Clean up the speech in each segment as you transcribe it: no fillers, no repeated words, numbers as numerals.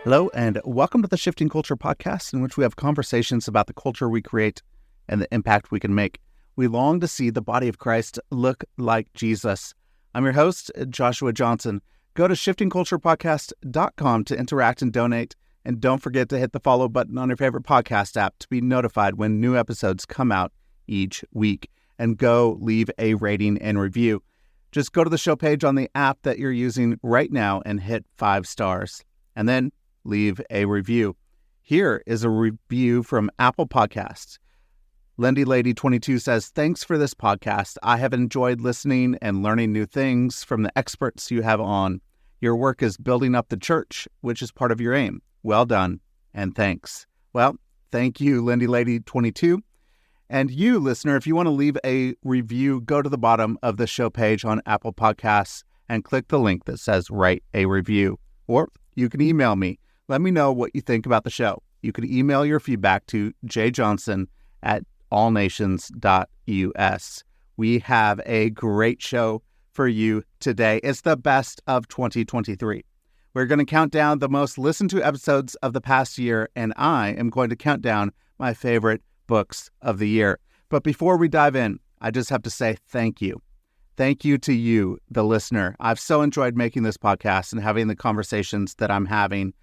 Hello, and welcome to the Shifting Culture podcast, in which we have conversations about the culture we create and the impact we can make. We long to see the body of Christ look like Jesus. I'm your host, Joshua Johnson. Go to shiftingculturepodcast.com to interact and donate, and don't forget to hit the follow button on your favorite podcast app to be notified when new episodes come out each week. And go leave a rating and review. Just go to the show page on the app that you're using right now and hit 5 stars. And then leave a review. Here is a review from Apple Podcasts. Lindy Lady 22 says, "Thanks for this podcast. I have enjoyed listening and learning new things from the experts you have on. Your work is building up the church, which is part of your aim. Well done, and thanks." Well, thank you, Lindy Lady 22. And you, listener, if you want to leave a review, go to the bottom of the show page on Apple Podcasts and click the link that says write a review. Or you can email me. Let me know what you think about the show. You can email your feedback to jjohnson@allnations.us. We have a great show for you today. It's the best of 2023. We're going to count down the most listened to episodes of the past year, and I am going to count down my favorite books of the year. But before we dive in, I just have to say thank you. Thank you to you, the listener. I've so enjoyed making this podcast and having the conversations that I'm having.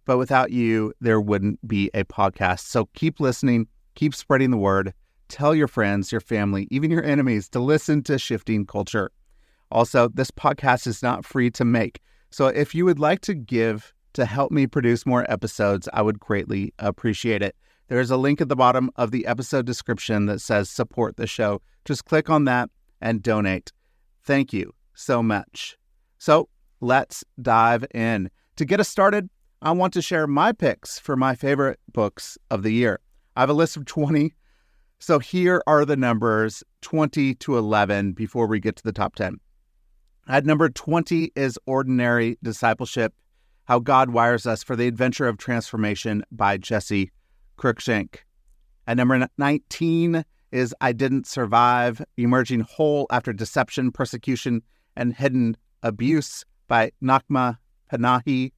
But without you, there wouldn't be a podcast. So keep listening, keep spreading the word. Tell your friends, your family, even your enemies to listen to Shifting Culture. Also, this podcast is not free to make. So if you would like to give to help me produce more episodes, I would greatly appreciate it. There is a link at the bottom of the episode description that says support the show. Just click on that and donate. Thank you so much. So let's dive in. To get us started, I want to share my picks for my favorite books of the year. I have a list of 20. So here are the numbers 20 to 11 before we get to the top 10. At number 20 is Ordinary Discipleship, How God Wires Us for the Adventure of Transformation by Jesse Cruikshank. At number 19 is I Didn't Survive, Emerging Whole After Deception, Persecution, and Hidden Abuse by Nakma Panahi.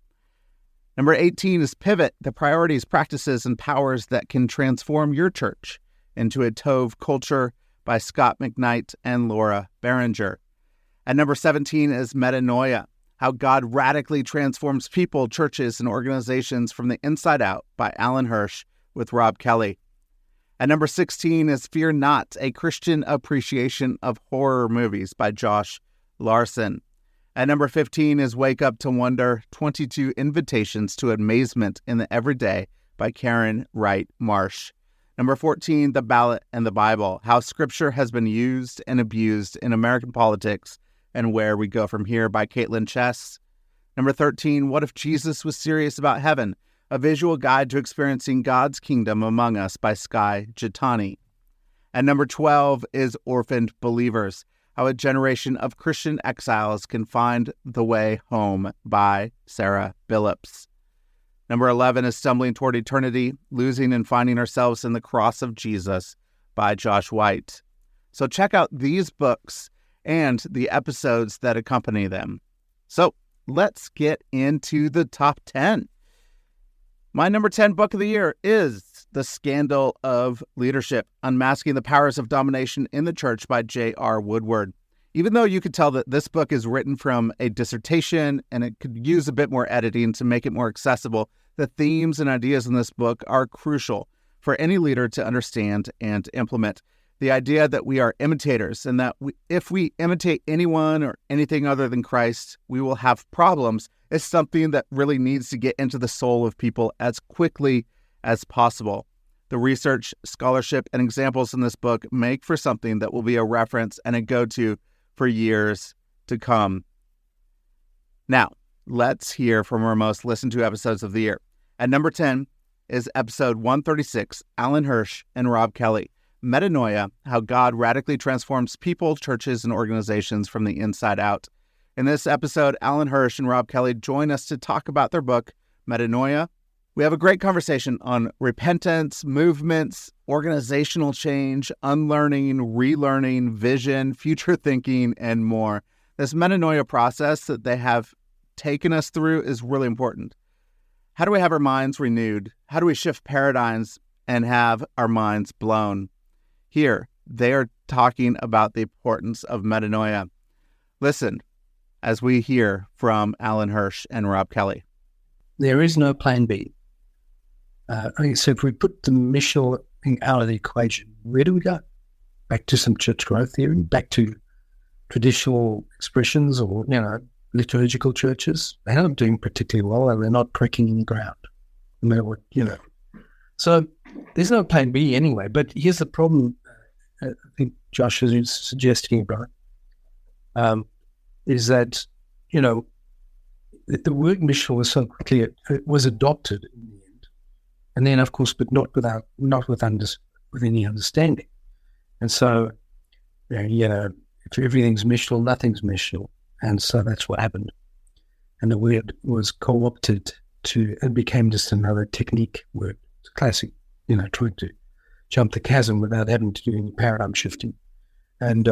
Number 18 is Pivot, the Priorities, Practices, and Powers That Can Transform Your Church into a Tove Culture by Scott McKnight and Laura Barringer. At number 17 is Metanoia, How God Radically Transforms People, Churches, and Organizations from the Inside Out by Alan Hirsch with Rob Kelly. At number 16 is Fear Not, A Christian Appreciation of Horror Movies by Josh Larson. At number 15 is Wake Up to Wonder, 22 Invitations to Amazement in the Everyday by Karen Wright Marsh. Number 14, The Ballot and the Bible, How Scripture Has Been Used and Abused in American Politics and Where We Go From Here by Caitlin Chess. Number 13, What If Jesus Was Serious About Heaven, A Visual Guide to Experiencing God's Kingdom Among Us by Skye Jitani. And number 12 is Orphaned Believers, How a Generation of Christian Exiles Can Find the Way Home by Sarah Billups. Number 11 is Stumbling Toward Eternity, Losing and Finding Ourselves in the Cross of Jesus by Josh White. So check out these books and the episodes that accompany them. So let's get into the top 10. My number 10 book of the year is The Scandal of Leadership, Unmasking the Powers of Domination in the Church by J.R. Woodward. Even though you could tell that this book is written from a dissertation and it could use a bit more editing to make it more accessible, the themes and ideas in this book are crucial for any leader to understand and implement. The idea that we are imitators and that if we imitate anyone or anything other than Christ, we will have problems is something that really needs to get into the soul of people as quickly as possible. The research, scholarship, and examples in this book make for something that will be a reference and a go-to for years to come. Now, let's hear from our most listened to episodes of the year. At number 10 is episode 136, Alan Hirsch and Rob Kelly, Metanoia, How God Radically Transforms People, Churches, and Organizations from the Inside Out. In this episode, Alan Hirsch and Rob Kelly join us to talk about their book, Metanoia. We have a great conversation on repentance, movements, organizational change, unlearning, relearning, vision, future thinking, and more. This metanoia process that they have taken us through is really important. How do we have our minds renewed? How do we shift paradigms and have our minds blown? Here, they are talking about the importance of metanoia. Listen as we hear from Alan Hirsch and Rob Kelly. There is no plan B. So if we put the missional thing out of the equation, where do we go? Back to some church growth theory, back to traditional expressions or, liturgical churches. They're not doing particularly well and they're not cracking in the ground. No matter what, So there's no plan B anyway. But here's the problem, I think Josh is suggesting, brother, is that, the word missional was so quickly, it was adopted in the end. And then, of course, but not with any understanding. And so, if everything's missional, nothing's missional. And so that's what happened. And the word was co-opted and became just another technique word. It's classic, trying to jump the chasm without having to do any paradigm shifting. And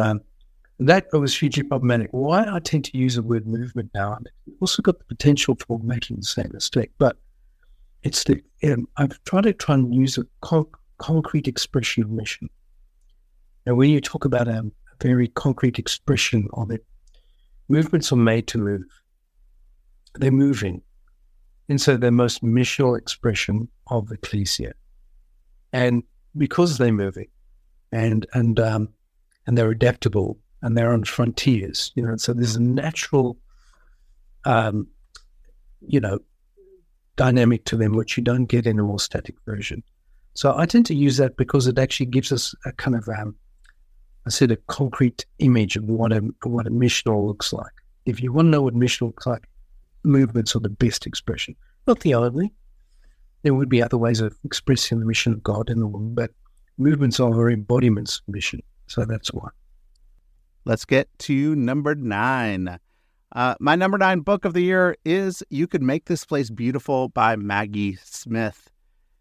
that was hugely problematic. Why I tend to use the word movement now, it's also got the potential for making the same mistake, but it's I've tried to use a concrete expression of mission. And when you talk about a very concrete expression of it, movements are made to move. They're moving. And so they're the most missional expression of the ecclesia. And because they're moving and they're adaptable and they're on frontiers, so there's a natural, dynamic to them, which you don't get in a more static version. So I tend to use that because it actually gives us a kind of a concrete image of what a missional looks like. If you want to know what missional looks like, movements are the best expression. Not the only. There would be other ways of expressing the mission of God in the world, but movements are our embodiments of mission. So that's why. Let's get to number 9. My number 9 book of the year is You Could Make This Place Beautiful by Maggie Smith.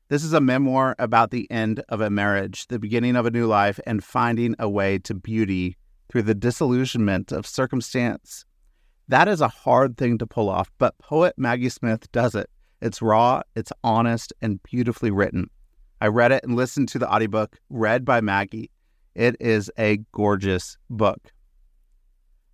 This is a memoir about the end of a marriage, the beginning of a new life, and finding a way to beauty through the disillusionment of circumstance. That is a hard thing to pull off, but poet Maggie Smith does it. It's raw, it's honest, and beautifully written. I read it and listened to the audiobook read by Maggie. It is a gorgeous book.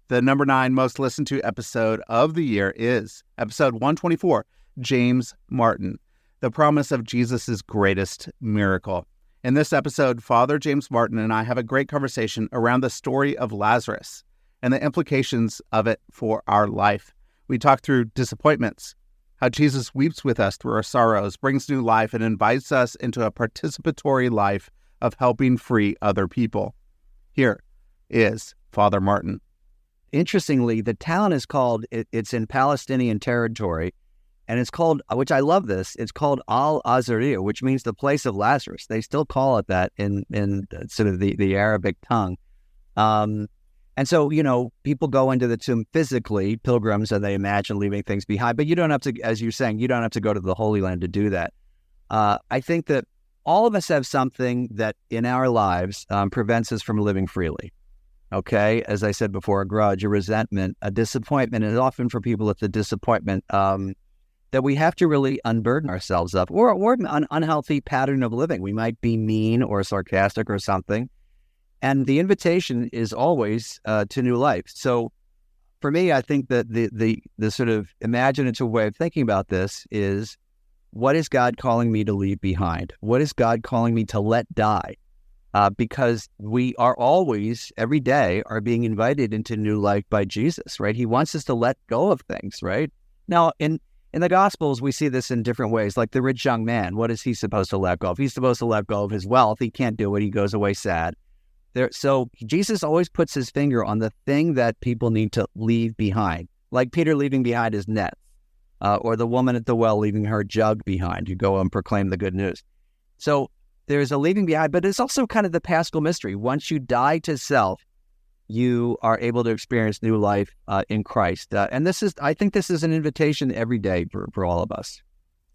The number 9 most listened to episode of the year is episode 124, James Martin, The Promise of Jesus' Greatest Miracle. In this episode, Father James Martin and I have a great conversation around the story of Lazarus and the implications of it for our life. We talk through disappointments, how Jesus weeps with us through our sorrows, brings new life, and invites us into a participatory life of helping free other people. Here is Father Martin. Interestingly, the town is called, it's in Palestinian territory, and it's called, which I love this, it's called Al-Azariah, which means the place of Lazarus. They still call it that in sort of the Arabic tongue. And so, people go into the tomb physically, pilgrims, and they imagine leaving things behind, but you don't have to, as you're saying, you don't have to go to the Holy Land to do that. I think that all of us have something that in our lives prevents us from living freely. Okay, as I said before, a grudge, a resentment, a disappointment, and often for people it's a disappointment that we have to really unburden ourselves of, or an unhealthy pattern of living. We might be mean or sarcastic or something, and the invitation is always to new life. So, for me, I think that the sort of imaginative way of thinking about this is, what is God calling me to leave behind? What is God calling me to let die? Because we are always, every day, are being invited into new life by Jesus, right? He wants us to let go of things, right? Now, in the Gospels, we see this in different ways, like the rich young man. What is he supposed to let go of? He's supposed to let go of his wealth. He can't do it. He goes away sad. So Jesus always puts his finger on the thing that people need to leave behind, like Peter leaving behind his net, or the woman at the well leaving her jug behind. You go and proclaim the good news. So there's a leaving behind, but it's also kind of the Paschal mystery. Once you die to self, you are able to experience new life in Christ. And I think this is an invitation every day for all of us.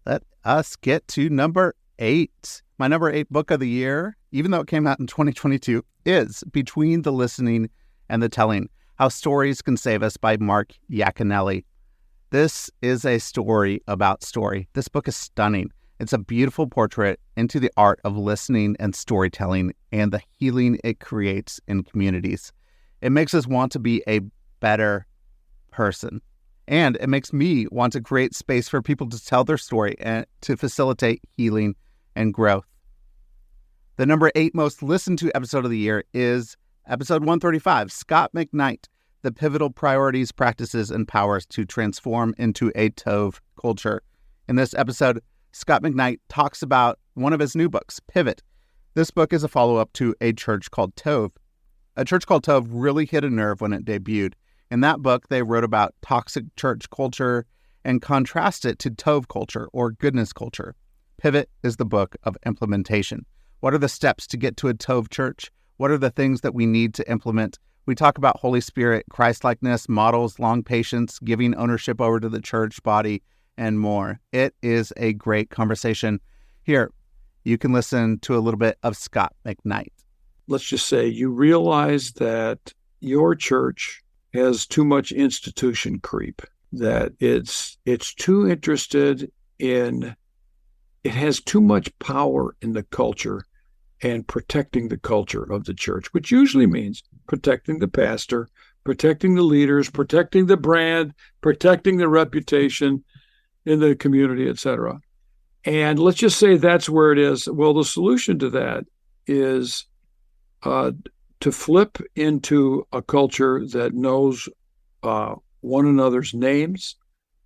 Let us get to number 8. My number 8 book of the year, even though it came out in 2022, is Between the Listening and the Telling, How Stories Can Save Us by Mark Yaconelli. This is a story about story. This book is stunning. It's a beautiful portrait into the art of listening and storytelling and the healing it creates in communities. It makes us want to be a better person. And it makes me want to create space for people to tell their story and to facilitate healing and growth. The number 8 most listened to episode of the year is episode 135, Scott McKnight, the pivotal priorities, practices, and powers to transform into a Tov culture. In this episode, Scott McKnight talks about one of his new books, Pivot. This book is a follow-up to A Church Called Tov. A Church Called Tov really hit a nerve when it debuted. In that book, they wrote about toxic church culture and contrast it to Tov culture or goodness culture. Pivot is the book of implementation. What are the steps to get to a Tov church? What are the things that we need to implement? We talk about Holy Spirit, Christ-likeness, models, long patience, giving ownership over to the church body, and more. It is a great conversation. Here, you can listen to a little bit of Scott McKnight. Let's just say you realize that your church has too much institution creep, that it's too interested in, it has too much power in the culture and protecting the culture of the church, which usually means protecting the pastor, protecting the leaders, protecting the brand, protecting the reputation in the community, etc. And let's just say that's where it is. Well, the solution to that is to flip into a culture that knows one another's names,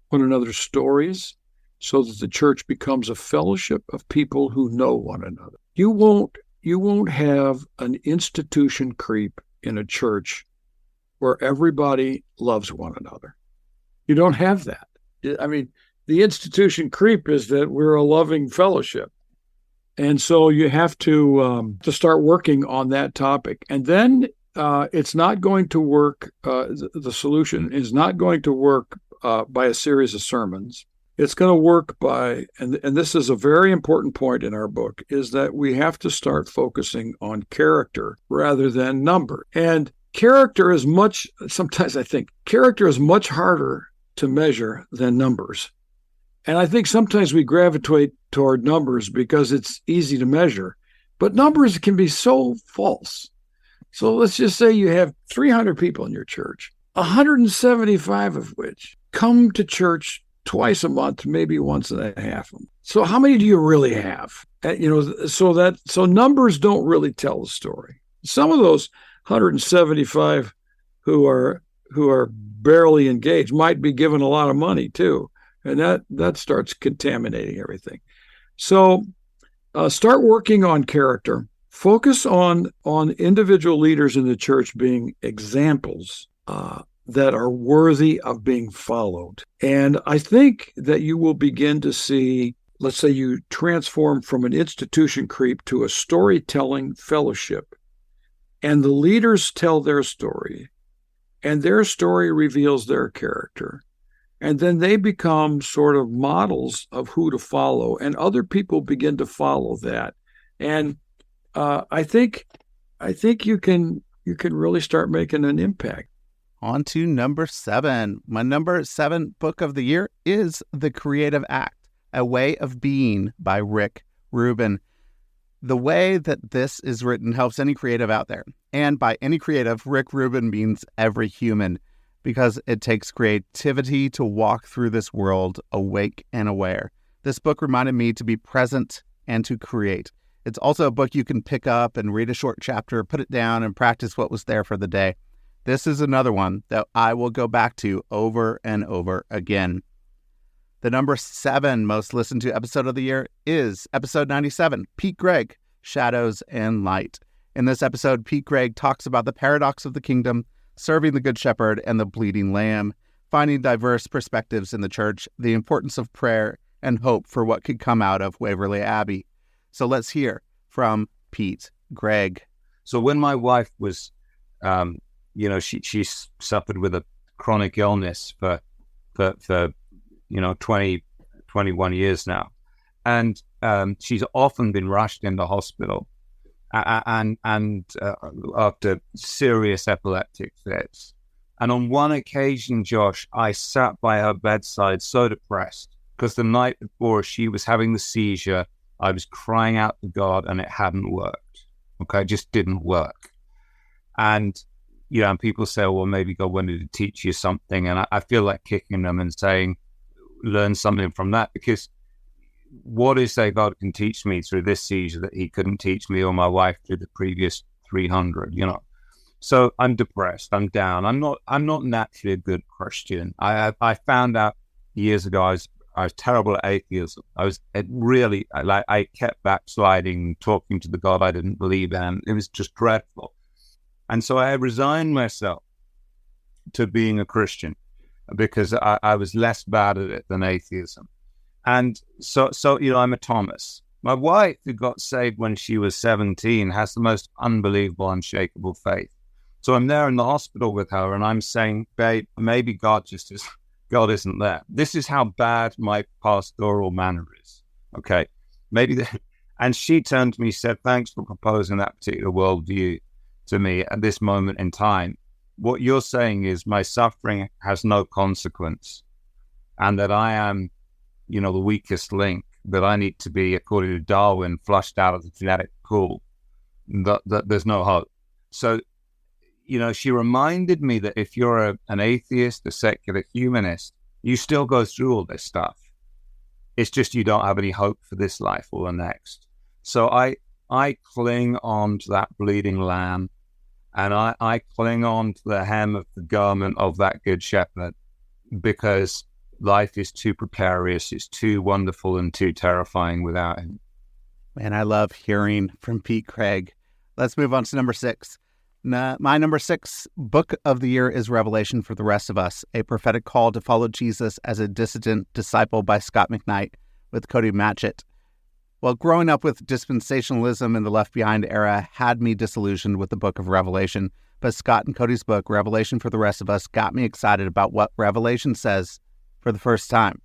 one another's stories, so that the church becomes a fellowship of people who know one another. You won't have an institution creep in a church where everybody loves one another. You don't have that. I mean, the institution creep is that we're a loving fellowship. And so you have to start working on that topic. And then it's not going to work. The solution is not going to work by a series of sermons. It's going to work by, and this is a very important point in our book, is that we have to start focusing on character rather than number. And character is sometimes I think character is much harder to measure than numbers. And I think sometimes we gravitate toward numbers because it's easy to measure, but numbers can be so false. So let's just say you have 300 people in your church, 175 of which come to church twice a month, maybe once and a half. So how many do you really have? So numbers don't really tell the story. Some of those 175 who are barely engaged might be given a lot of money too. And that starts contaminating everything. So start working on character. Focus on individual leaders in the church being examples that are worthy of being followed. And I think that you will begin to see, let's say you transform from an institution creep to a storytelling fellowship. And the leaders tell their story, and their story reveals their character. And then they become sort of models of who to follow, and other people begin to follow that. And I think you can really start making an impact. On to number 7. My number 7 book of the year is The Creative Act, A Way of Being by Rick Rubin. The way that this is written helps any creative out there. And by any creative, Rick Rubin means every human, because it takes creativity to walk through this world awake and aware. This book reminded me to be present and to create. It's also a book you can pick up and read a short chapter, put it down, and practice what was there for the day. This is another one that I will go back to over and over again. The number 7 most listened to episode of the year is episode 97, Pete Greig, Shadows and Light. In this episode, Pete Greig talks about the paradox of the kingdom, serving the Good Shepherd and the bleeding lamb, finding diverse perspectives in the church, the importance of prayer, and hope for what could come out of Waverly Abbey. So let's hear from Pete Greig. So when my wife was, she suffered with a chronic illness for 20, 21 years now. And she's often been rushed into hospital and after serious epileptic fits. And on one occasion, Josh, I sat by her bedside so depressed because the night before she was having the seizure. I was crying out to God and it hadn't worked. Okay, it just didn't work. And, and people say, well, maybe God wanted to teach you something. And I feel like kicking them and saying, learn something from that, because what is that God can teach me through this seizure that he couldn't teach me or my wife through the previous 300, So I'm depressed. I'm down. I'm not naturally a good Christian. I found out years ago I was terrible at atheism. I kept backsliding, talking to the God I didn't believe in. It was just dreadful. And so I resigned myself to being a Christian because I was less bad at it than atheism. And so I'm a Thomas. My wife, who got saved when she was 17, has the most unbelievable, unshakable faith. So I'm there in the hospital with her and I'm saying, babe, maybe God isn't there. This is how bad my pastoral manner is. Okay, and she turned to me and said, thanks for proposing that particular worldview to me at this moment in time. What you're saying is my suffering has no consequence and that I am, the weakest link, that I need to be, according to Darwin, flushed out of the genetic pool, that there's no hope. So, she reminded me that if you're an atheist, a secular humanist, you still go through all this stuff. It's just you don't have any hope for this life or the next. So I cling on to that bleeding lamb, and I cling on to the hem of the garment of that good shepherd, because life is too precarious, it's too wonderful and too terrifying without him. Man, I love hearing from Pete Craig. Let's move on to number 6. My number 6 book of the year is Revelation for the Rest of Us, a prophetic call to follow Jesus as a dissident disciple by Scott McKnight with Cody Matchett. Well, growing up with dispensationalism in the Left Behind era had me disillusioned with the book of Revelation, but Scott and Cody's book, Revelation for the Rest of Us, got me excited about what Revelation says for the first time.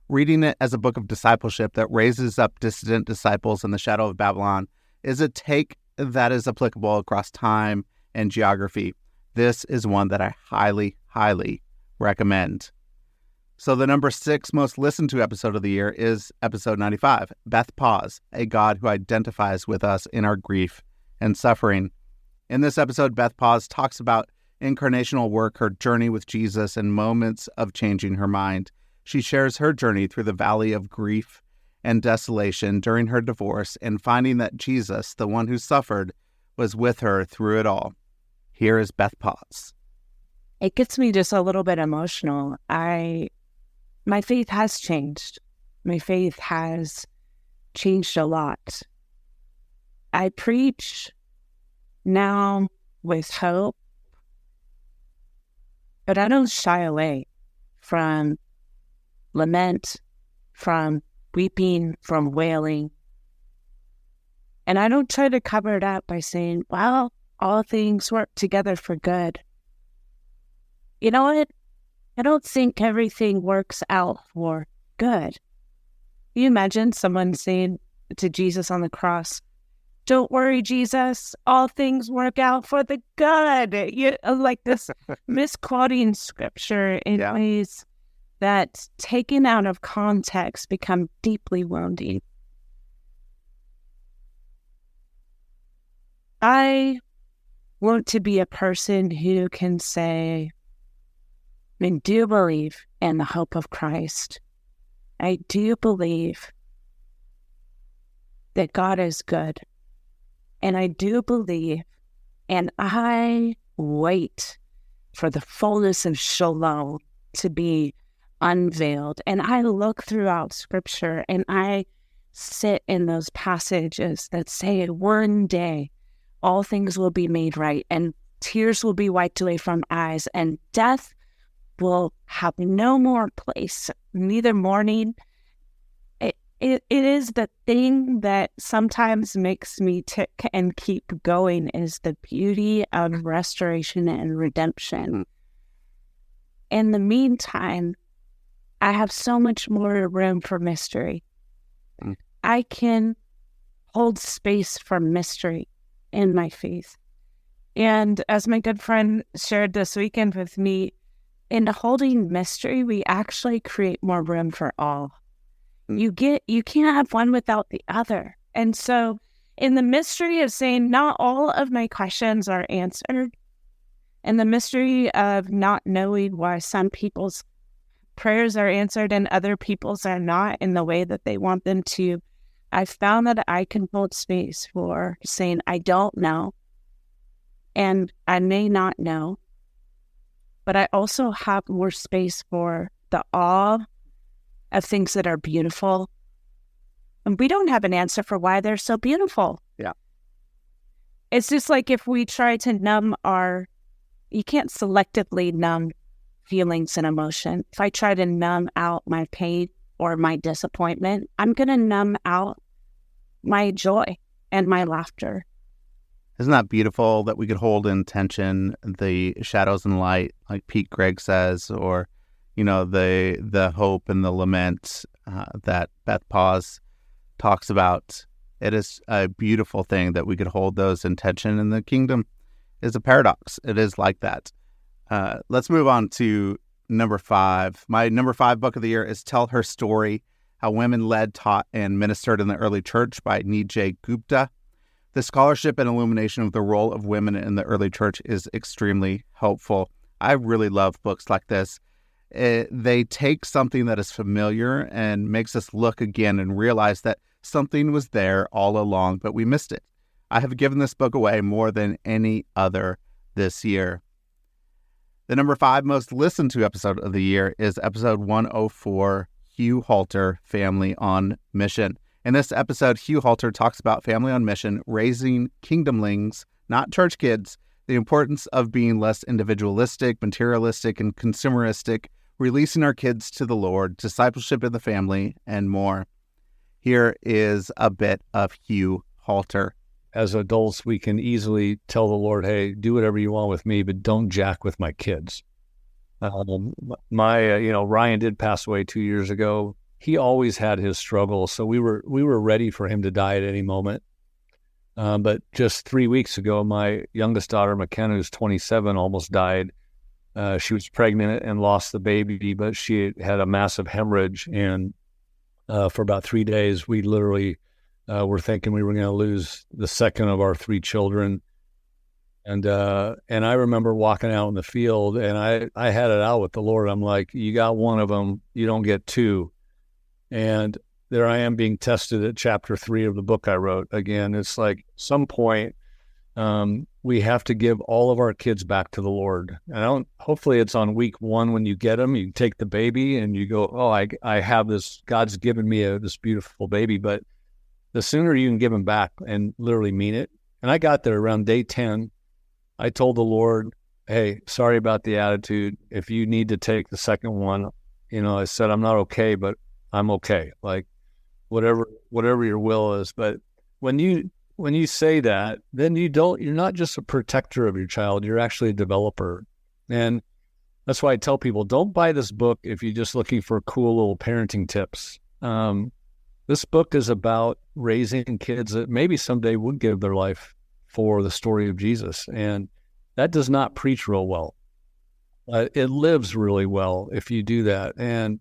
Reading it as a book of discipleship that raises up dissident disciples in the shadow of Babylon is a take that is applicable across time and geography. This is one that I highly, highly recommend. So the number 6 most listened to episode of the year is episode 95, Beth Pause, a God who identifies with us in our grief and suffering. In this episode, Beth Pause talks about incarnational work, her journey with Jesus, and moments of changing her mind. She shares her journey through the valley of grief and desolation during her divorce and finding that Jesus, the one who suffered, was with her through it all. Here is Beth Pause. It gets me just a little bit emotional. My faith has changed. My faith has changed a lot. I preach now with hope, but I don't shy away from lament, from weeping, from wailing. And I don't try to cover it up by saying, well, all things work together for good. You know what? I don't think everything works out for good. Can you imagine someone saying to Jesus on the cross, don't worry, Jesus, all things work out for the good. Like this misquoting scripture in ways that, taken out of context, become deeply wounding. I want to be a person who can say, I do believe in the hope of Christ. I do believe that God is good. And I do believe, and I wait for the fullness of shalom to be unveiled. And I look throughout Scripture and I sit in those passages that say one day all things will be made right and tears will be wiped away from eyes and death will have no more place, neither mourning. It is the thing that sometimes makes me tick and keep going, is the beauty of restoration and redemption. In the meantime, I have so much more room for mystery. I can hold space for mystery in my faith. And as my good friend shared this weekend with me, in holding mystery, we actually create more room for all. You can't have one without the other. And so in the mystery of saying not all of my questions are answered, and the mystery of not knowing why some people's prayers are answered and other people's are not in the way that they want them to, I found that I can hold space for saying, I don't know, and I may not know, but I also have more space for the awe of things that are beautiful. And we don't have an answer for why they're so beautiful. Yeah. It's just like if we try to you can't selectively numb feelings and emotion. If I try to numb out my pain or my disappointment, I'm going to numb out my joy and my laughter. Isn't that beautiful that we could hold in tension the shadows and light, like Pete Greig says, or, the hope and the lament that Beth Paz talks about? It is a beautiful thing that we could hold those in tension, and the kingdom is a paradox. It is like that. Let's move on to number 5. My number 5 book of the year is Tell Her Story, How Women Led, Taught, and Ministered in the Early Church by Nijay Gupta. The scholarship and illumination of the role of women in the early church is extremely helpful. I really love books like this. They take something that is familiar and makes us look again and realize that something was there all along, but we missed it. I have given this book away more than any other this year. The number 5 most listened to episode of the year is episode 104, Hugh Halter, Family on Mission. In this episode, Hugh Halter talks about family on mission, raising kingdomlings, not church kids, the importance of being less individualistic, materialistic, and consumeristic, releasing our kids to the Lord, discipleship in the family, and more. Here is a bit of Hugh Halter. As adults, we can easily tell the Lord, hey, do whatever you want with me, but don't jack with my kids. Ryan did pass away 2 years ago. He always had his struggles, so we were ready for him to die at any moment. But just 3 weeks ago, my youngest daughter, McKenna, who's 27, almost died. She was pregnant and lost the baby, but she had a massive hemorrhage. And for about 3 days, we literally were thinking we were going to lose the second of our 3 children. And I remember walking out in the field, and I had it out with the Lord. I'm like, you got one of them, you don't get 2. And there I am being tested at chapter 3 of the book I wrote. Again, it's like some point we have to give all of our kids back to the Lord. And hopefully it's on week 1 when you get them, you take the baby and you go, oh, I have this, God's given me this beautiful baby. But the sooner you can give them back and literally mean it. And I got there around day 10. I told the Lord, hey, sorry about the attitude. If you need to take the second one, I said, I'm not okay, but I'm okay. Like whatever your will is. But when you say that, then you're not just a protector of your child, you're actually a developer. And that's why I tell people, don't buy this book if you're just looking for cool little parenting tips. This book is about raising kids that maybe someday would give their life for the story of Jesus. And that does not preach real well. It lives really well if you do that. And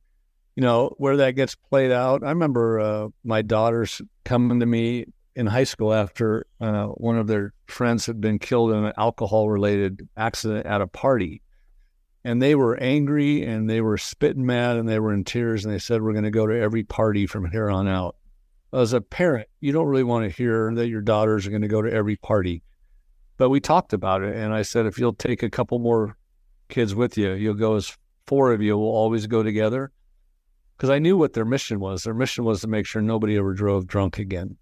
where that gets played out, I remember my daughters coming to me in high school after one of their friends had been killed in an alcohol-related accident at a party. And they were angry, and they were spitting mad, and they were in tears, and they said, we're going to go to every party from here on out. As a parent, you don't really want to hear that your daughters are going to go to every party. But we talked about it, and I said, if you'll take a couple more kids with you, you'll go as 4 of you will always go together. Because I knew what their mission was. Their mission was to make sure nobody ever drove drunk again.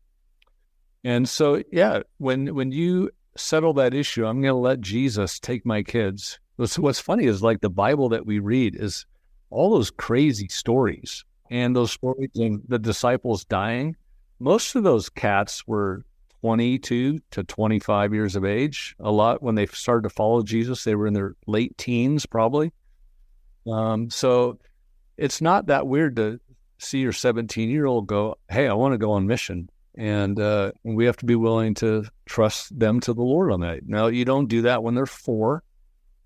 And so, yeah, when you settle that issue, I'm going to let Jesus take my kids. What's funny is like the Bible that we read is all those crazy stories. And those stories of the disciples dying, most of those cats were 22 to 25 years of age. A lot, when they started to follow Jesus, they were in their late teens probably. So it's not that weird to see your 17-year-old go, hey, I want to go on mission. And we have to be willing to trust them to the Lord on that. Now, you don't do that when they're 4,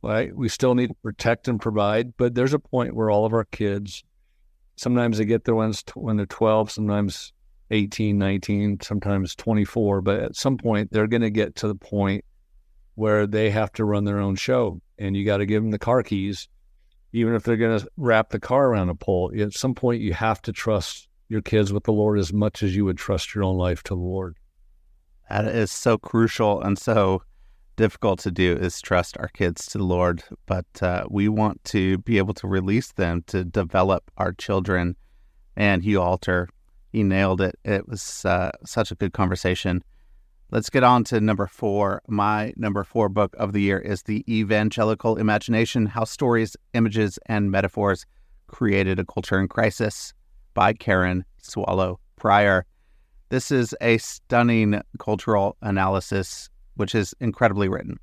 right? We still need to protect and provide, but there's a point where all of our kids, sometimes they get there when they're 12, sometimes 18, 19, sometimes 24, but at some point they're going to get to the point where they have to run their own show, and you got to give them the car keys, even if they're going to wrap the car around a pole. At some point, you have to trust your kids with the Lord as much as you would trust your own life to the Lord. That is so crucial and so difficult to do, is trust our kids to the Lord. But we want to be able to release them to develop our children. And Hugh Alter, he nailed it. It was such a good conversation. Let's get on to number 4. My number 4 book of the year is The Evangelical Imagination: How Stories, Images, and Metaphors Created a Culture in Crisis by Karen Swallow Prior. This is a stunning cultural analysis, which is incredibly written.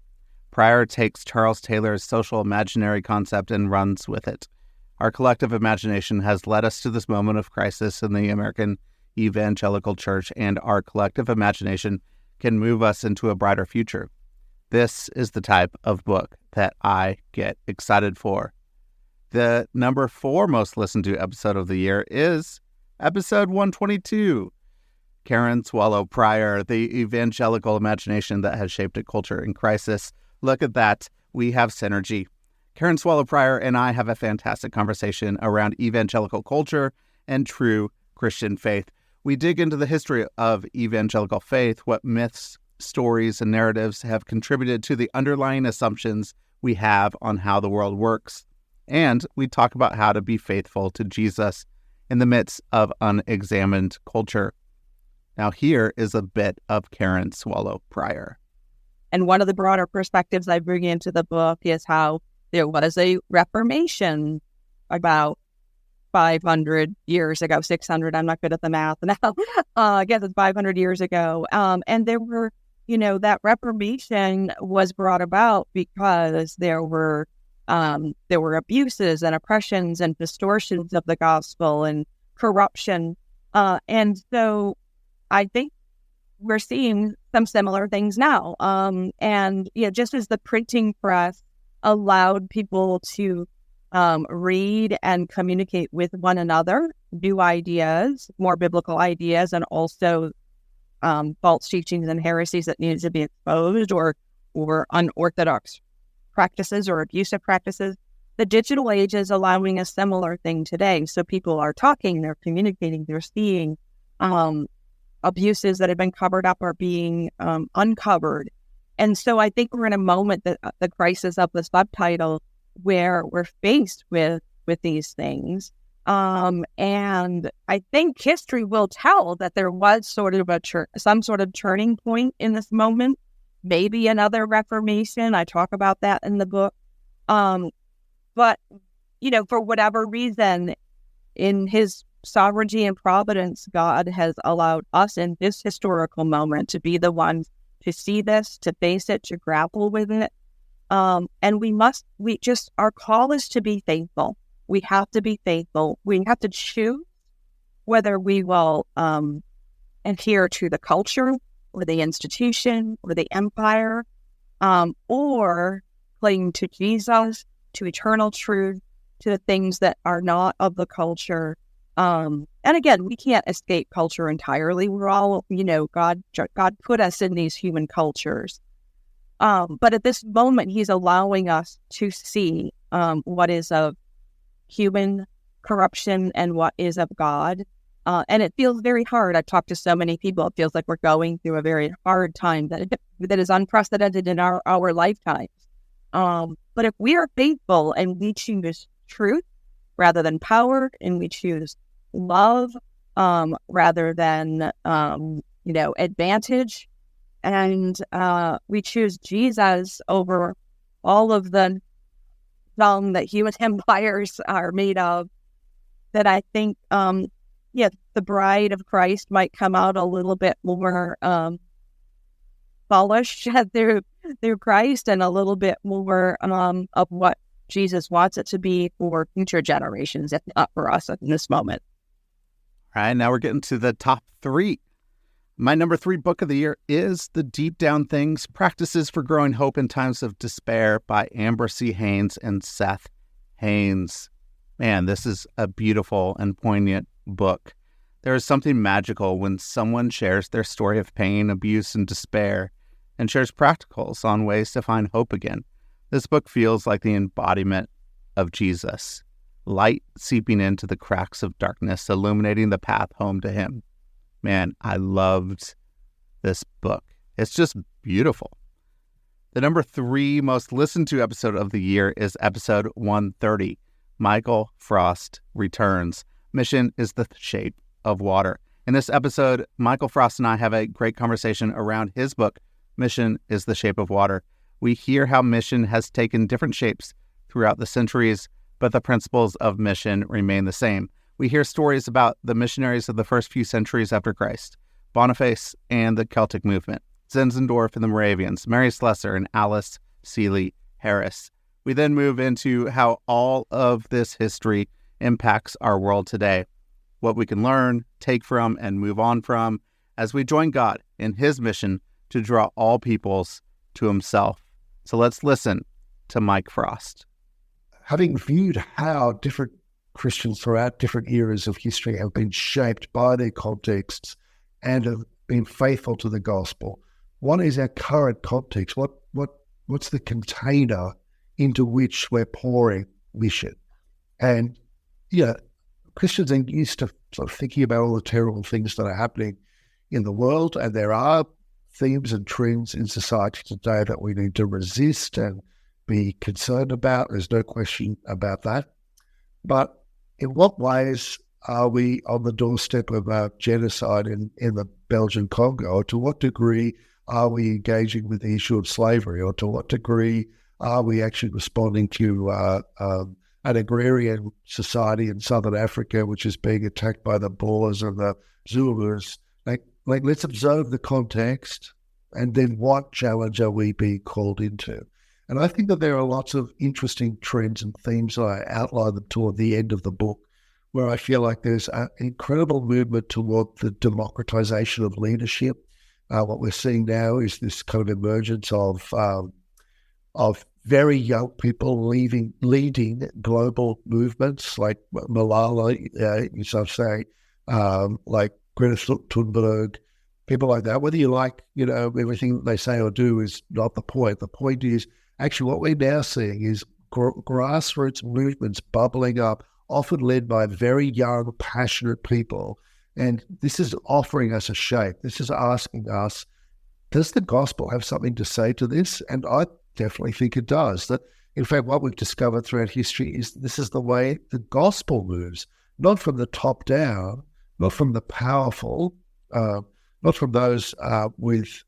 Prior takes Charles Taylor's social imaginary concept and runs with it. Our collective imagination has led us to this moment of crisis in the American evangelical church, and our collective imagination can move us into a brighter future. This is the type of book that I get excited for. The number 4 most listened to episode of the year is episode 122. Karen Swallow Prior, The Evangelical Imagination That Has Shaped a Culture in Crisis. Look at that. We have synergy. Karen Swallow Prior and I have a fantastic conversation around evangelical culture and true Christian faith. We dig into the history of evangelical faith, what myths, stories, and narratives have contributed to the underlying assumptions we have on how the world works. And we talk about how to be faithful to Jesus in the midst of unexamined culture. Now, here is a bit of Karen Swallow Prior. And one of the broader perspectives I bring into the book is how there was a Reformation about 500 years ago, 600, I'm not good at the math now. I guess it's 500 years ago. And there were, that Reformation was brought about because there were abuses and oppressions and distortions of the gospel and corruption. And so I think we're seeing some similar things now. And just as the printing press allowed people to read and communicate with one another, new ideas, more biblical ideas, and also false teachings and heresies that needed to be exposed or unorthodox practices or abusive practices. The digital age is allowing a similar thing today. So people are talking, they're communicating, they're seeing abuses that have been covered up are being uncovered. And so I think we're in a moment that the crisis of the subtitle where we're faced with these things. And I think history will tell that there was sort of some sort of turning point in this moment, maybe another Reformation. I talk about that in the book. But, for whatever reason, in his sovereignty and providence, God has allowed us in this historical moment to be the ones to see this, to face it, to grapple with it. And our call is to be faithful. We have to be faithful. We have to choose whether we will adhere to the culture or the institution or the empire, or cling to Jesus, to eternal truth, to the things that are not of the culture. And again, we can't escape culture entirely. We're all, God put us in these human cultures. But at this moment, he's allowing us to see what is of human corruption and what is of God. And it feels very hard. I've talked to so many people. It feels like we're going through a very hard time that is unprecedented in our lifetimes. But if we are faithful and we choose truth rather than power, and we choose love rather than advantage, and we choose Jesus over all of the dung that human empires are made of, that I think the bride of Christ might come out a little bit more polished through Christ, and a little bit more of what Jesus wants it to be for future generations, if not for us in this moment. All right, now we're getting to the top 3. My number 3 book of the year is The Deep Down Things, Practices for Growing Hope in Times of Despair by Amber C. Haynes and Seth Haynes. Man, this is a beautiful and poignant book. There is something magical when someone shares their story of pain, abuse, and despair and shares practicals on ways to find hope again. This book feels like the embodiment of Jesus, light seeping into the cracks of darkness, illuminating the path home to him. Man, I loved this book. It's just beautiful. The number 3 most listened to episode of the year is episode 130, Michael Frost Returns. Mission is the shape of water. In this episode, Michael Frost and I have a great conversation around his book, Mission is the Shape of Water. We hear how mission has taken different shapes throughout the centuries, but the principles of mission remain the same. We hear stories about the missionaries of the first few centuries after Christ, Boniface and the Celtic movement, Zinzendorf and the Moravians, Mary Slessor and Alice Seeley Harris. We then move into how all of this history impacts our world today, what we can learn, take from, and move on from as we join God in his mission to draw all peoples to himself. So let's listen to Mike Frost. Having viewed how different Christians throughout different eras of history have been shaped by their contexts and have been faithful to the gospel, what is our current context? What's the container into which we're pouring mission? And Christians are used to sort of thinking about all the terrible things that are happening in the world, and there are themes and trends in society today that we need to resist and be concerned about. There's no question about that. But in what ways are we on the doorstep of a genocide in the Belgian Congo? Or to what degree are we engaging with the issue of slavery? Or to what degree are we actually responding to an agrarian society in Southern Africa, which is being attacked by the Boers and the Zulus? Like, let's observe the context, and then what challenge are we being called into? And I think that there are lots of interesting trends and themes. I outline them toward the end of the book, where I feel like there's an incredible movement toward the democratization of leadership. What we're seeing now is this kind of emergence of very young people leading global movements like Malala, you sort of say, like Greta Thunberg, people like that. Whether you like, everything that they say or do is not the point. The point is actually what we're now seeing is grassroots movements bubbling up, often led by very young, passionate people. And this is offering us a shape. This is asking us, does the gospel have something to say to this? And I definitely think it does. That, in fact, what we've discovered throughout history is this is the way the gospel moves, not from the top down, not from the powerful, not from those with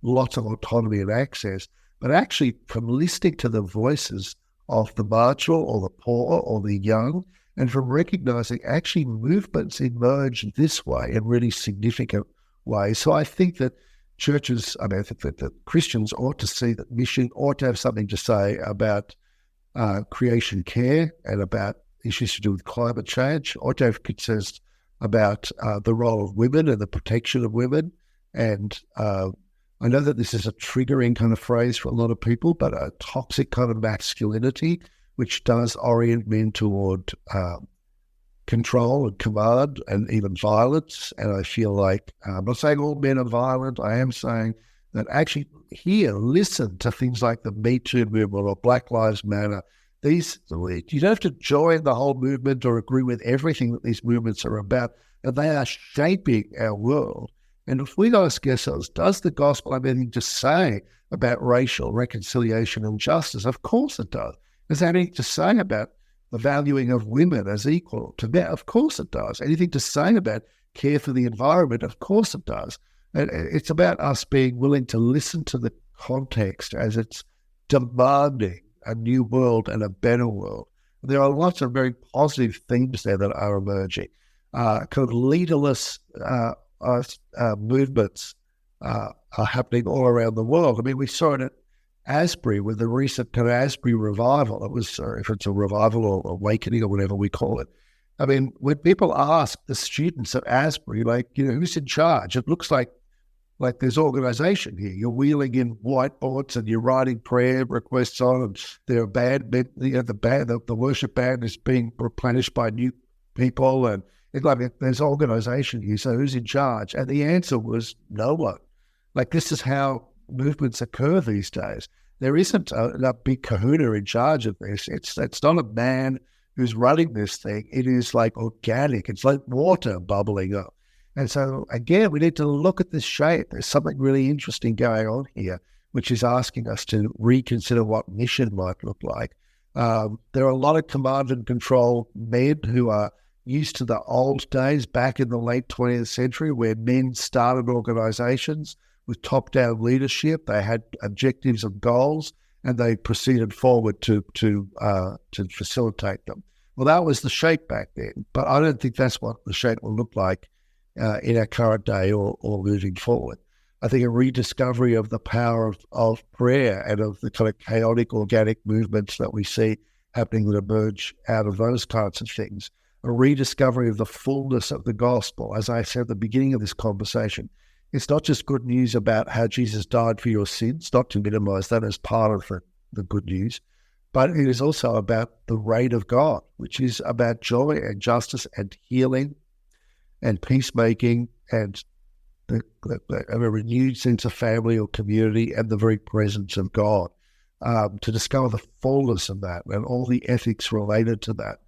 lots of autonomy and access, but actually from listening to the voices of the marginal or the poor or the young, and from recognizing actually movements emerge this way in really significant ways. So I think that churches, I think that Christians ought to see that mission ought to have something to say about creation care and about issues to do with climate change, ought to have concerns about the role of women and the protection of women. And I know that this is a triggering kind of phrase for a lot of people, but a toxic kind of masculinity, which does orient men toward control and command and even violence. And I feel like, I'm not saying all men are violent. I am saying that actually listen to things like the Me Too movement or Black Lives Matter. You don't have to join the whole movement or agree with everything that these movements are about, and they are shaping our world. And if we ask ourselves, does the gospel have anything to say about racial reconciliation and justice? Of course it does. Does it have anything to say about the valuing of women as equal to men? Of course it does. Anything to say about care for the environment? Of course it does. And it's about us being willing to listen to the context as it's demanding a new world and a better world. There are lots of very positive themes there that are emerging. Kind of leaderless movements are happening all around the world. I mean, we saw it at Asbury with the recent kind of Asbury revival. It was, if it's a revival or awakening or whatever we call it, I mean, when people ask the students at Asbury, like, who's in charge? It looks like there's organization here. You're wheeling in whiteboards and you're writing prayer requests on them. There are the worship band is being replenished by new people, and there's organization here. So who's in charge? And the answer was no one. Like, this is how movements occur these days. There isn't a big kahuna in charge of this. It's not a man who's running this thing. It is like organic. It's like water bubbling up. And so, again, we need to look at this shape. There's something really interesting going on here, which is asking us to reconsider what mission might look like. There are a lot of command and control men who are used to the old days back in the late 20th century, where men started organizations with top-down leadership. They had objectives and goals, and they proceeded forward to facilitate them. Well, that was the shape back then, but I don't think that's what the shape will look like in our current day or moving forward. I think a rediscovery of the power of prayer and of the kind of chaotic organic movements that we see happening that emerge out of those kinds of things, a rediscovery of the fullness of the gospel. As I said at the beginning of this conversation, it's not just good news about how Jesus died for your sins, not to minimize that as part of the good news, but it is also about the reign of God, which is about joy and justice and healing and peacemaking and a renewed sense of family or community and the very presence of God, to discover the fullness of that and all the ethics related to that.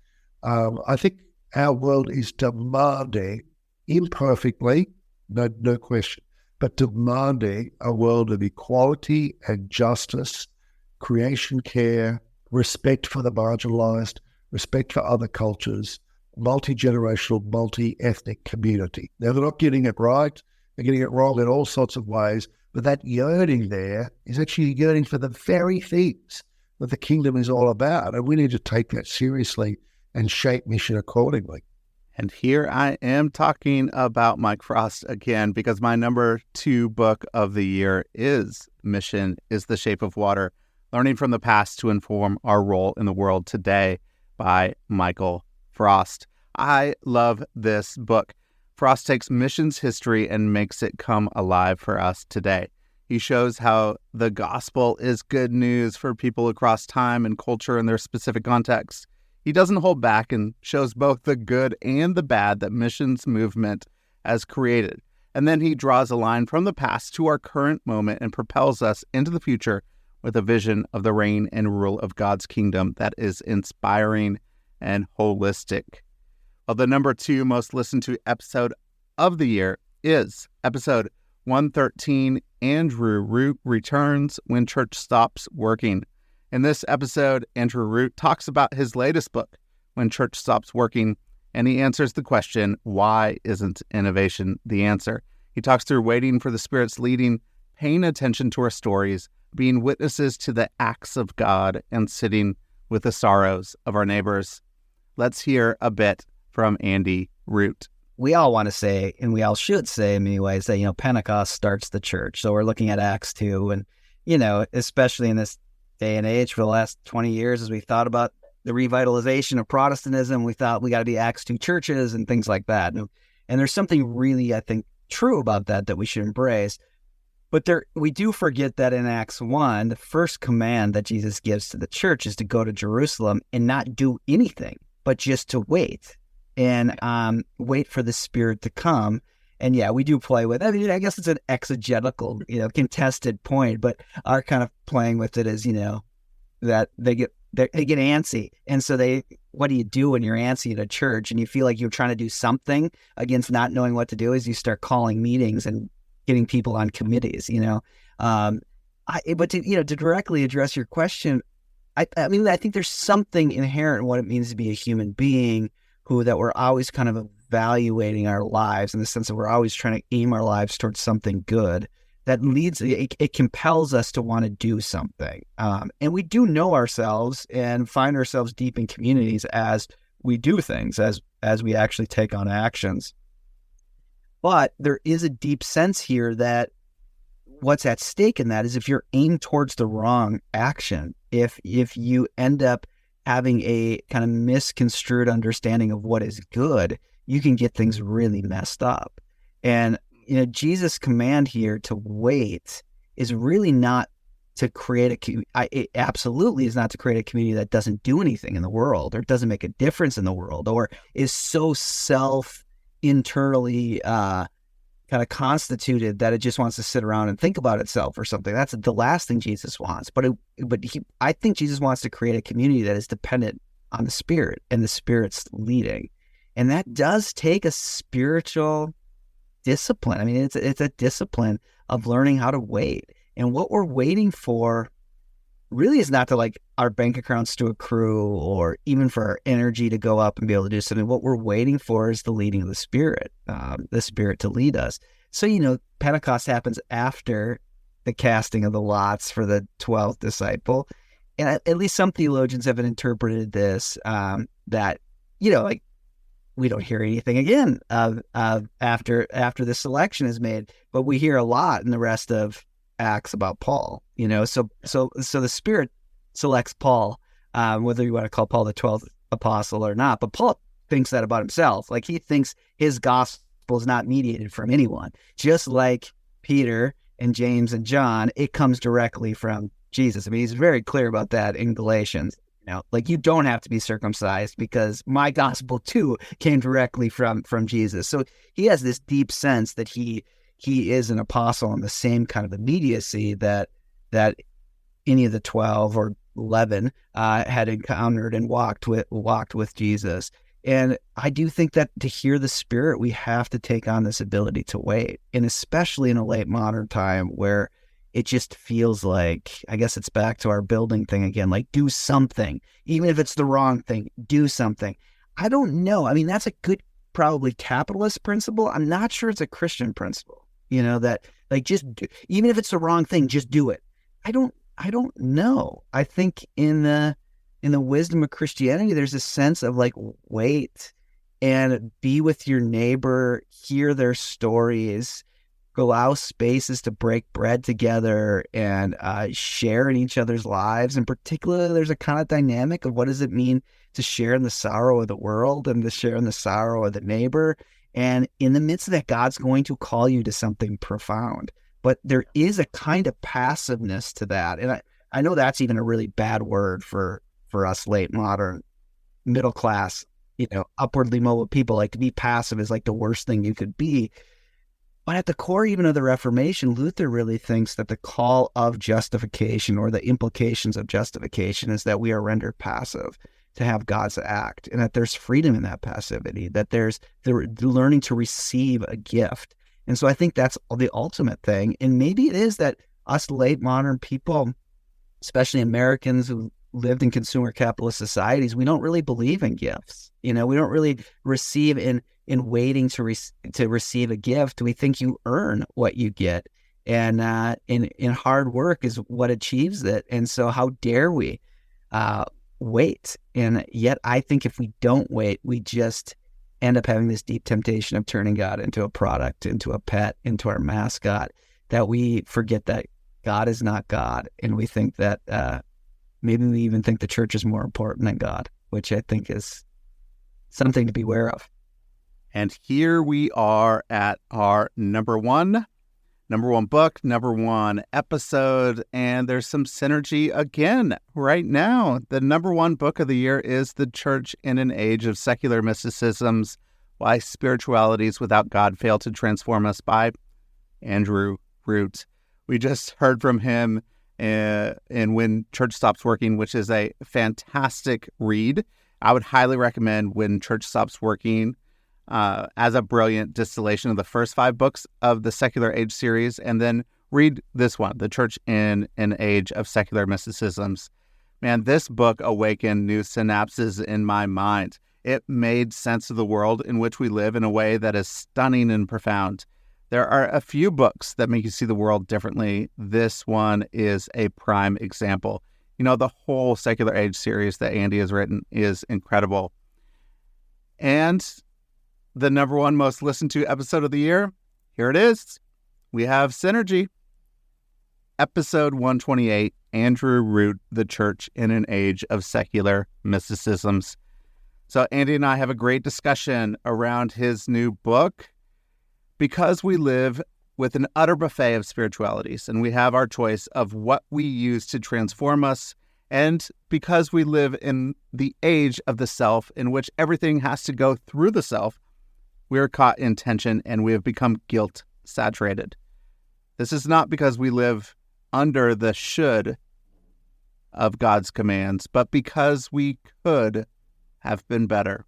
I think our world is demanding, imperfectly, no question, but demanding a world of equality and justice, creation care, respect for the marginalized, respect for other cultures, multi-generational, multi-ethnic community. Now, they're not getting it right. They're getting it wrong in all sorts of ways, but that yearning there is actually yearning for the very things that the kingdom is all about, and we need to take that seriously and shape mission accordingly. And here I am talking about Mike Frost again, because my number 2 book of the year is Mission is the Shape of Water, Learning from the Past to Inform Our Role in the World Today by Michael Frost. I love this book. Frost takes missions history and makes it come alive for us today. He shows how the gospel is good news for people across time and culture in their specific contexts. He doesn't hold back and shows both the good and the bad that missions movement has created. And then he draws a line from the past to our current moment and propels us into the future with a vision of the reign and rule of God's kingdom that is inspiring and holistic. Well, the number 2 most listened to episode of the year is episode 113, Andrew Root Returns When Church Stops Working. In this episode, Andrew Root talks about his latest book, When Church Stops Working, and he answers the question, why isn't innovation the answer? He talks through waiting for the Spirit's leading, paying attention to our stories, being witnesses to the acts of God, and sitting with the sorrows of our neighbors. Let's hear a bit from Andy Root. We all want to say, and we all should say in many ways, that, Pentecost starts the church. So we're looking at Acts 2, and, especially in this day and age for the last 20 years, as we thought about the revitalization of Protestantism, we thought we got to be Acts 2 churches and things like that. And there's something really, I think, true about that we should embrace. But we do forget that in Acts 1, the first command that Jesus gives to the church is to go to Jerusalem and not do anything, but just to wait and wait for the Spirit to come. And yeah, we do play with it. I mean, I guess it's an exegetical, contested point, but our kind of playing with it is, that they get antsy. And so what do you do when you're antsy at a church and you feel like you're trying to do something against not knowing what to do? Is you start calling meetings and getting people on committees, but to directly address your question, I think there's something inherent in what it means to be a human being that we're always kind of evaluating our lives in the sense that we're always trying to aim our lives towards something good that it compels us to want to do something. And we do know ourselves and find ourselves deep in communities as we do things, as we actually take on actions. But there is a deep sense here that what's at stake in that is if you're aimed towards the wrong action, if you end up having a kind of misconstrued understanding of what is good, you can get things really messed up. And, Jesus' command here to wait is really not to create it absolutely is not to create a community that doesn't do anything in the world or doesn't make a difference in the world or is so internally kind of constituted that it just wants to sit around and think about itself or something. That's the last thing Jesus wants. I think Jesus wants to create a community that is dependent on the Spirit and the Spirit's leading. And that does take a spiritual discipline. I mean, it's a discipline of learning how to wait. And what we're waiting for really is not to like our bank accounts to accrue or even for our energy to go up and be able to do something. What we're waiting for is the leading of the Spirit to lead us. So, Pentecost happens after the casting of the lots for the 12th disciple. And at least some theologians have interpreted this that, like, we don't hear anything again after the selection is made, but we hear a lot in the rest of Acts about Paul, so the Spirit selects Paul, whether you want to call Paul the 12th apostle or not, but Paul thinks that about himself. Like, he thinks his gospel is not mediated from anyone, just like Peter and James and John. It comes directly from Jesus. I mean, he's very clear about that in Galatians. Like, you don't have to be circumcised because my gospel too came directly from Jesus. So he has this deep sense that he is an apostle in the same kind of immediacy that any of the 12 or 11 had encountered and walked with Jesus. And I do think that to hear the Spirit, we have to take on this ability to wait, and especially in a late modern time where it just feels like, I guess it's back to our building thing again, like, do something, even if it's the wrong thing, do something. I don't know. I mean, that's a good, probably capitalist principle. I'm not sure it's a Christian principle, that like, even if it's the wrong thing, just do it. I don't know. I think in the wisdom of Christianity, there's a sense of like, wait and be with your neighbor, hear their stories, allow spaces to break bread together and share in each other's lives. And particularly, there's a kind of dynamic of what does it mean to share in the sorrow of the world and to share in the sorrow of the neighbor. And in the midst of that, God's going to call you to something profound. But there is a kind of passiveness to that. And I know that's even a really bad word for us late modern, middle class, upwardly mobile people. Like, to be passive is like the worst thing you could be. But at the core even of the Reformation, Luther really thinks that the call of justification or the implications of justification is that we are rendered passive to have God's act, and that there's freedom in that passivity, that there's the learning to receive a gift. And so I think that's the ultimate thing. And maybe it is that us late modern people, especially Americans who lived in consumer capitalist societies, we don't really believe in gifts. We don't really receive in waiting to receive a gift. We think you earn what you get, and in hard work is what achieves it. And so how dare we wait? And yet I think if we don't wait, we just end up having this deep temptation of turning God into a product, into a pet, into our mascot, that we forget that God is not God. And we think that maybe we even think the church is more important than God, which I think is something to beware of. And here we are at our number one book, number one episode, and there's some synergy again right now. The number one book of the year is The Church in an Age of Secular Mysticisms, Why Spiritualities Without God Fail to Transform Us, by Andrew Root. We just heard from him in When Church Stops Working, which is a fantastic read. I would highly recommend When Church Stops Working as a brilliant distillation of the first 5 books of the Secular Age series, and then read this one, The Church in an Age of Secular Mysticisms. Man, this book awakened new synapses in my mind. It made sense of the world in which we live in a way that is stunning and profound. There are a few books that make you see the world differently. This one is a prime example. The whole Secular Age series that Andy has written is incredible. And the number one most listened to episode of the year, here it is. We have synergy. Episode 128, Andrew Root, The Church in an Age of Secular Mysticisms. So Andy and I have a great discussion around his new book, because we live with an utter buffet of spiritualities and we have our choice of what we use to transform us. And because we live in the age of the self in which everything has to go through the self, we are caught in tension and we have become guilt saturated. This is not because we live under the should of God's commands, but because we could have been better.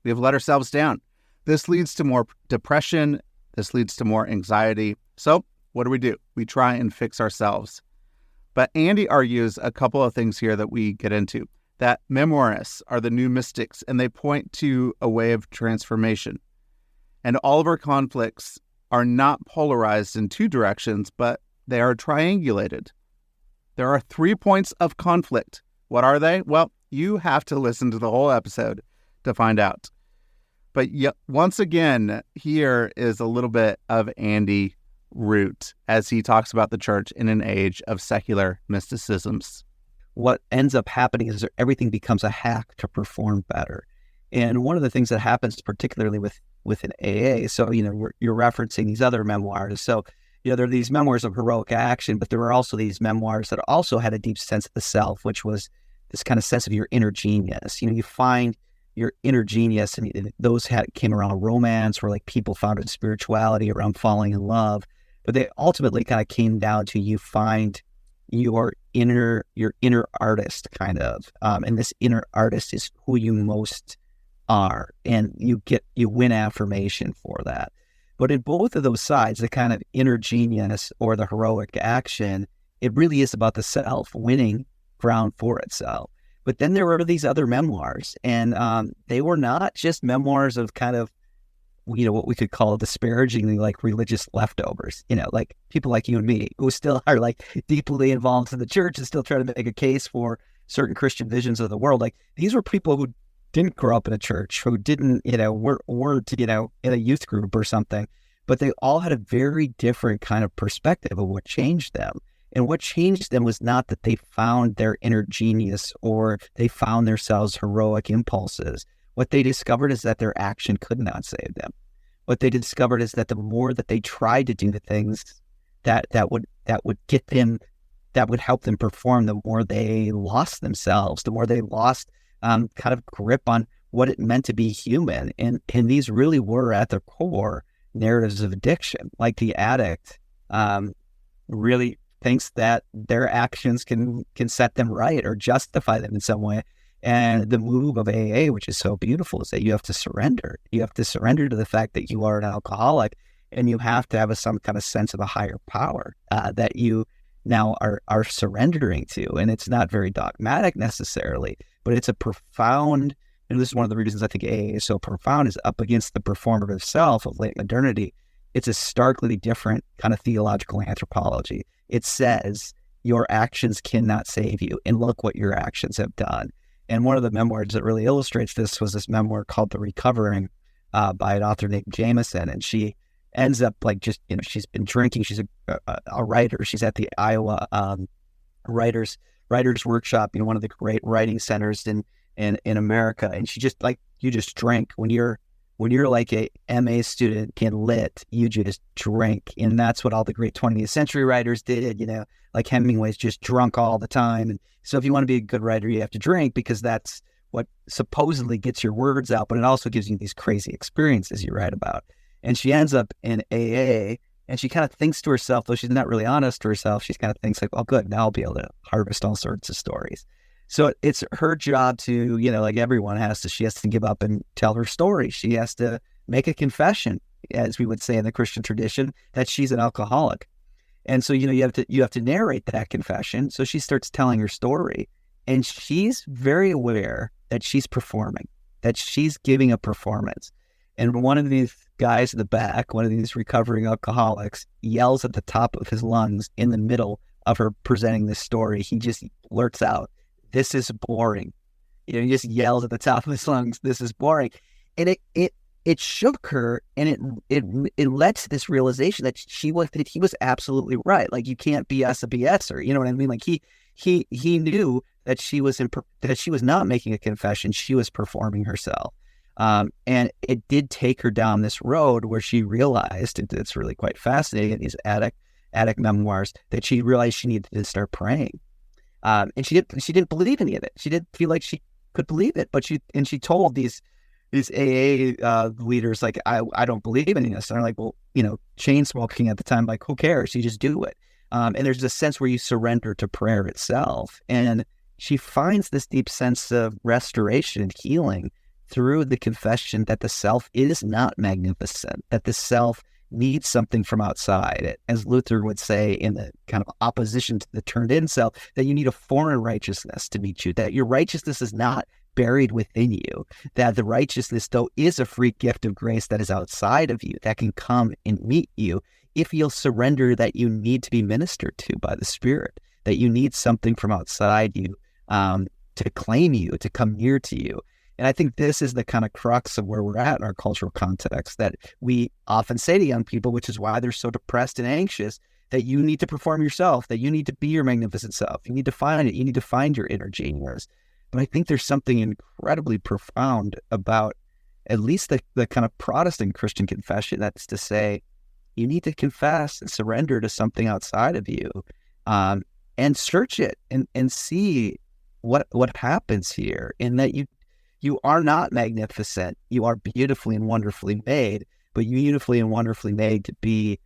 We have let ourselves down. This leads to more depression. This leads to more anxiety. So what do? We try and fix ourselves. But Andy argues a couple of things here that we get into, that memoirists are the new mystics and they point to a way of transformation. And all of our conflicts are not polarized in two directions, but they are triangulated. There are 3 points of conflict. What are they? Well, you have to listen to the whole episode to find out. But once again, here is a little bit of Andy Root as he talks about the church in an age of secular mysticisms. What ends up happening is that everything becomes a hack to perform better. And one of the things that happens particularly with an AA, so, you're referencing these other memoirs. So, there are these memoirs of heroic action, but there are also these memoirs that also had a deep sense of the self, which was this kind of sense of your inner genius. You find your inner genius, and those came around romance, where like people found spirituality around falling in love, but they ultimately kind of came down to you find your inner artist kind of, and this inner artist is who you most are, and you win affirmation for that. But in both of those sides, the kind of inner genius or the heroic action, it really is about the self winning ground for itself. But then there were these other memoirs, and they were not just memoirs of kind of, what we could call disparagingly like religious leftovers, like people like you and me who still are like deeply involved in the church and still try to make a case for certain Christian visions of the world. Like these were people who didn't grow up in a church, who didn't, weren't, in a youth group or something, but they all had a very different kind of perspective of what changed them. And what changed them was not that they found their inner genius or they found themselves heroic impulses. What they discovered is that their action could not save them. What they discovered is that the more that they tried to do the things that would get them, that would help them perform, the more they lost themselves, the more they lost kind of grip on what it meant to be human. And these really were at their core narratives of addiction. Like the addict really thinks that their actions can set them right or justify them in some way. And the move of AA, which is so beautiful, is that you have to surrender. You have to surrender to the fact that you are an alcoholic, and you have to have some kind of sense of a higher power that you now are surrendering to. And it's not very dogmatic necessarily, but it's a profound, and this is one of the reasons I think AA is so profound, is up against the performative self of late modernity. It's a starkly different kind of theological anthropology. It says your actions cannot save you, and look what your actions have done. And one of the memoirs that really illustrates this was this memoir called The Recovering by an author named Jameson. And she ends up like just, she's been drinking. She's a writer. She's at the Iowa Writers Workshop, one of the great writing centers in America. And she just like, you just drink. When you're like a MA student in lit, you just drink. And that's what all the great 20th century writers did, like Hemingway's just drunk all the time. And so if you want to be a good writer, you have to drink, because that's what supposedly gets your words out, but it also gives you these crazy experiences you write about. And she ends up in AA, and she kind of thinks to herself, though she's not really honest to herself, she kind of thinks like, well, good, now I'll be able to harvest all sorts of stories. So it's her job to, like everyone has to, she has to give up and tell her story. She has to make a confession, as we would say in the Christian tradition, that she's an alcoholic. And so, you have to narrate that confession. So she starts telling her story, and she's very aware that she's performing, that she's giving a performance. And one of these guys in the back, one of these recovering alcoholics, yells at the top of his lungs in the middle of her presenting this story. He just blurts out, "This is boring." He just yells at the top of his lungs, "This is boring." And it shook her, and it led to this realization that he was absolutely right. Like, you can't BS a BSer. You know what I mean? Like, he knew that she was not making a confession. She was performing herself. And it did take her down this road where she realized, it's really quite fascinating in these addict memoirs, that she realized she needed to start praying. And she didn't believe any of it. She didn't feel like she could believe it, but she told these AA leaders, like, I don't believe in this. And they're like, well, chain smoking at the time, like, who cares? You just do it. And there's a sense where you surrender to prayer itself. And she finds this deep sense of restoration and healing through the confession that the self is not magnificent, that the self needs something from outside. As Luther would say, in the kind of opposition to the turned-in self, that you need a foreign righteousness to meet you, that your righteousness is not buried within you, that the righteousness, though, is a free gift of grace that is outside of you, that can come and meet you if you'll surrender that you need to be ministered to by the Spirit, that you need something from outside you to claim you, to come near to you. And I think this is the kind of crux of where we're at in our cultural context, that we often say to young people, which is why they're so depressed and anxious, that you need to perform yourself, that you need to be your magnificent self. You need to find it. You need to find your inner genius. But I think there's something incredibly profound about at least the kind of Protestant Christian confession. That's to say, you need to confess and surrender to something outside of you, and search it and see what happens here, in that you are not magnificent. You are beautifully and wonderfully made, but you beautifully and wonderfully made to be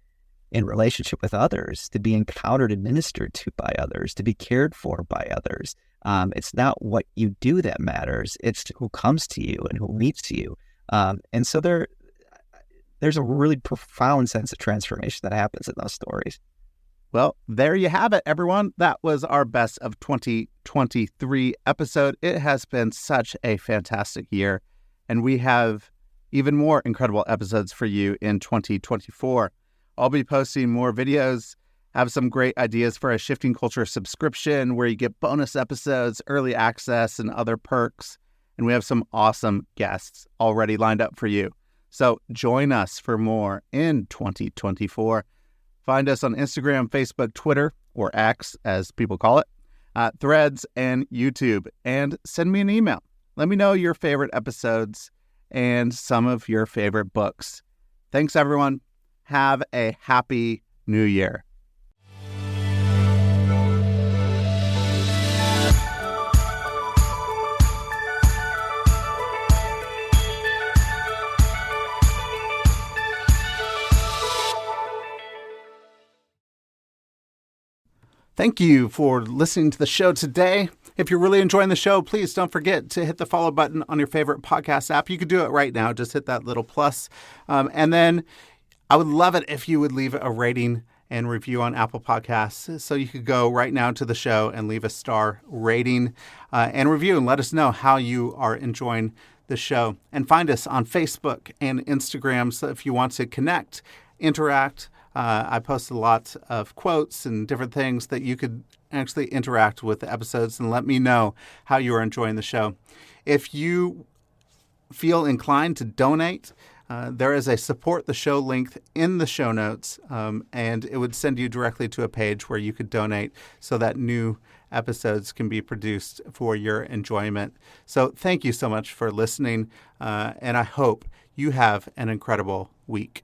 in relationship with others, to be encountered and ministered to by others, to be cared for by others. It's not what you do that matters. It's who comes to you and who meets you. And so there's a really profound sense of transformation that happens in those stories. Well, there you have it, everyone. That was our best of 2023 episode. It has been such a fantastic year, and we have even more incredible episodes for you in 2024. I'll be posting more videos, have some great ideas for a Shifting Culture subscription where you get bonus episodes, early access, and other perks. And we have some awesome guests already lined up for you. So join us for more in 2024. Find us on Instagram, Facebook, Twitter, or X, as people call it, Threads, and YouTube. And send me an email. Let me know your favorite episodes and some of your favorite books. Thanks, everyone. Have a happy new year. Thank you for listening to the show today. If you're really enjoying the show, please don't forget to hit the follow button on your favorite podcast app. You could do it right now. Just hit that little plus. And then I would love it if you would leave a rating and review on Apple Podcasts. So you could go right now to the show and leave a star rating and review and let us know how you are enjoying the show. And find us on Facebook and Instagram. So if you want to connect, interact, I post a lot of quotes and different things that you could actually interact with the episodes and let me know how you are enjoying the show. If you feel inclined to donate, there is a support the show link in the show notes, and it would send you directly to a page where you could donate so that new episodes can be produced for your enjoyment. So thank you so much for listening, and I hope you have an incredible week.